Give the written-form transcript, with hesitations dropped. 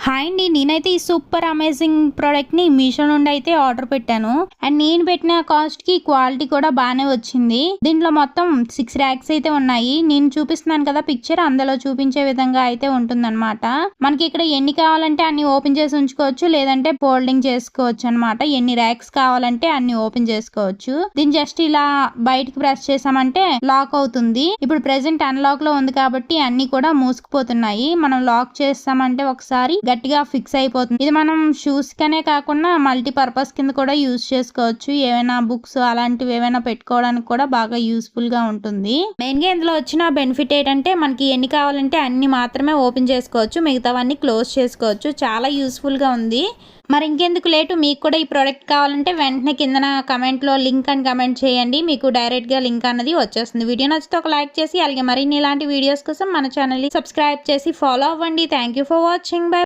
Hi అండి, నేనైతే ఈ సూపర్ అమేజింగ్ ప్రోడక్ట్ ని మీషో నుండి అయితే ఆర్డర్ పెట్టాను. అండ్ నేను పెట్టిన కాస్ట్ కి క్వాలిటీ కూడా బాగానే వచ్చింది. దీంట్లో మొత్తం 6 ర్యాక్స్ అయితే ఉన్నాయి. నేను చూపిస్తున్నాను కదా పిక్చర్, అందులో చూపించే విధంగా అయితే ఉంటుందన్నమాట. మనకి ఇక్కడ ఎన్ని కావాలంటే అన్ని ఓపెన్ చేసి ఉంచుకోవచ్చు, లేదంటే ఫోల్డింగ్ చేసుకోవచ్చు అనమాట. ఎన్ని ర్యాక్స్ కావాలంటే అన్ని ఓపెన్ చేసుకోవచ్చు. దీన్ని జస్ట్ ఇలా బయటికి ప్రెస్ చేసామంటే లాక్ అవుతుంది. ఇప్పుడు ప్రెసెంట్ అన్లాక్ లో ఉంది కాబట్టి అన్ని కూడా మూసుకుపోతున్నాయి. మనం లాక్ చేస్తామంటే ఒకసారి గట్టిగా ఫిక్స్ అయిపోతుంది. ఇది మనం షూస్ కనే కాకుండా మల్టీ పర్పస్ కింద కూడా యూజ్ చేసుకోవచ్చు. ఏమైనా బుక్స్ అలాంటివి ఏమైనా పెట్టుకోవడానికి కూడా బాగా యూస్ఫుల్ గా ఉంటుంది. మెయిన్ గా ఇందులో వచ్చిన బెనిఫిట్ ఏంటంటే మనకి ఎన్ని కావాలంటే అన్ని మాత్రమే ఓపెన్ చేసుకోవచ్చు, మిగతావన్నీ క్లోజ్ చేసుకోవచ్చు. చాలా యూస్ఫుల్ గా ఉంది. మరి ఇంకెందుకు లేటు, మీకు కూడా ఈ ప్రోడక్ట్ కావాలంటే వెంటనే కింద కమెంట్లో లింక్ అని కమెంట్ చేయండి. మీకు డైరెక్ట్గా లింక్ అన్నది వచ్చేస్తుంది. వీడియో నచ్చితే ఒక లైక్ చేసి అలాగే మరిన్ని ఇలాంటి వీడియోస్ కోసం మన ఛానల్ని సబ్స్క్రైబ్ చేసి ఫాలో అవ్వండి. Thank you for watching. By.